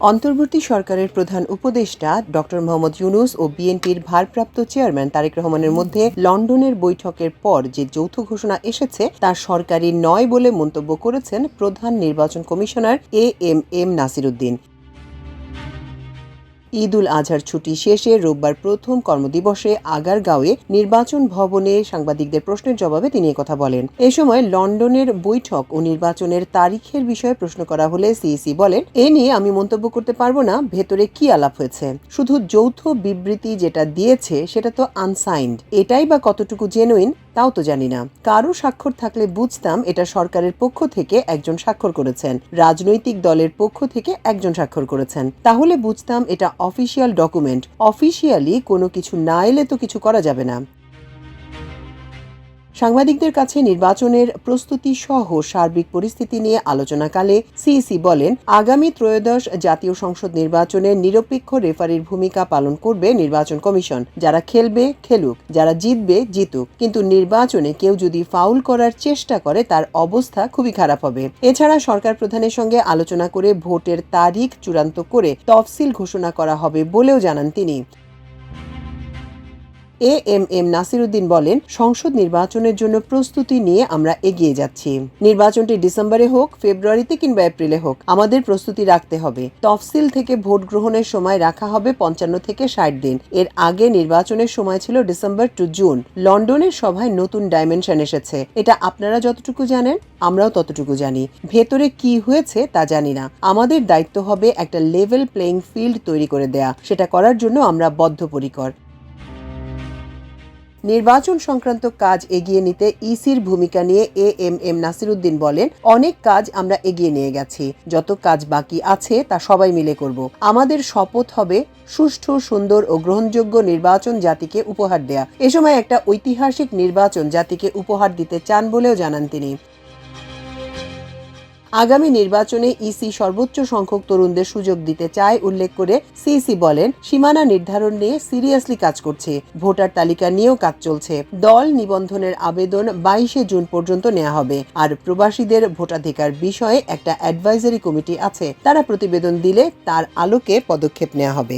অন্তর্বর্তী সরকারের প্রধান উপদেষ্টা ডক্টর মোহাম্মদ ইউনূস ও বিএনপির ভারপ্রাপ্ত চেয়ারম্যান তারেক রহমানের মধ্যে লন্ডনের বৈঠকের পর যে যৌথ ঘোষণা এসেছে তা সরকারি নয় বলে মন্তব্য করেছেন প্রধান নির্বাচন কমিশনার এএমএম নাসির উদ্দিন। ঈদ উল আজহার ছুটি শেষে রোববার প্রথম কর্মদিবসে আগারগাঁওয়ে নির্বাচন ভবনে সাংবাদিকদের প্রশ্নের জবাবে তিনি কথা বলেন। এ সময় লন্ডনের বৈঠক ও নির্বাচনের তারিখের বিষয়ে প্রশ্ন করা হলে সিইসি বলেন, এ নিয়ে আমি মন্তব্য করতে পারবো না ভেতরে কি আলাপ হয়েছে। শুধু যৌথ বিবৃতি যেটা দিয়েছে সেটা তো আনসাইন্ড, এটাই বা কতটুকু জেনুইন তাও তো জানি না। কারো স্বাক্ষর থাকলে বুঝতাম এটা সরকারের পক্ষ থেকে একজন স্বাক্ষর করেছেন, রাজনৈতিক দলের পক্ষ থেকে একজন স্বাক্ষর করেছেন, তাহলে বুঝতাম এটা অফিসিয়াল ডকুমেন্ট। অফিসিয়ালি কোনো কিছু না এলে তো কিছু করা যাবে না। সাংবাদিকদের কাছে নির্বাচনের প্রস্তুতি সহ সার্বিক পরিস্থিতি নিয়ে আলোচনাকালে সিইসি বলেন, আগামী ত্রয়োদশ জাতীয় সংসদ নির্বাচনে নিরপেক্ষ রেফারির ভূমিকা পালন করবে নির্বাচন কমিশন। যারা খেলবে খেলুক, যারা জিতবে জিতুক, কিন্তু নির্বাচনে কেউ যদি ফাউল করার চেষ্টা করে তার অবস্থা খুবই খারাপ হবে। এছাড়া সরকার প্রধানের সঙ্গে আলোচনা করে ভোটের তারিখ চূড়ান্ত করে তফসিল ঘোষণা করা হবে বলেও জানান তিনি। এএমএম নাসির উদ্দিন বলেন, সংসদ নির্বাচনের জন্য প্রস্তুতি নিয়ে আমরা এগিয়ে যাচ্ছি। নির্বাচনটি ডিসেম্বরে হোক, ফেব্রুয়ারিতে কিংবা এপ্রিলে হোক, আমাদের প্রস্তুতি রাখতে হবে। তফসিল থেকে ভোট গ্রহণের সময় রাখা হবে 55 থেকে 60 দিন। এর আগে নির্বাচনের সময় ছিল ডিসেম্বর টু জুন। লন্ডনের সভায় নতুন ডাইমেনশন এসেছে, এটা আপনারা যতটুকু জানেন আমরাও ততটুকু জানি। ভেতরে কি হয়েছে তা জানি না। আমাদের দায়িত্ব হবে একটা লেভেল প্লেইং ফিল্ড তৈরি করে দেয়া, সেটা করার জন্য আমরা বদ্ধপরিকর। নির্বাচন সংক্রান্ত কাজ এগিয়ে নিতে ইসির ভূমিকা নিয়ে এএমএম নাসির উদ্দিন বলেন, অনেক কাজ আমরা এগিয়ে নিয়ে গেছি, যত কাজ বাকি আছে তা সবাই মিলে করব। আমাদের শপথ হবে সুষ্ঠু, সুন্দর ও গ্রহণযোগ্য নির্বাচন জাতিকে উপহার দেয়া। এ সময় একটা ঐতিহাসিক নির্বাচন জাতিকে উপহার দিতে চান বলেও জানান তিনি। আগামী নির্বাচনে ইসি সর্বোচ্চ সংখ্যক তরুণদের সুযোগ দিতে চায় উল্লেখ করে সিইসি বলেন, সীমানা নির্ধারণ নিয়ে সিরিয়াসলি কাজ করছে, ভোটার তালিকা নিয়েও কাজ চলছে। দল নিবন্ধনের আবেদন 22 জুন পর্যন্ত নেওয়া হবে। আর প্রবাসীদের ভোটাধিকার বিষয়ে একটা অ্যাডভাইজারি কমিটি আছে, তারা প্রতিবেদন দিলে তার আলোকে পদক্ষেপ নেওয়া হবে।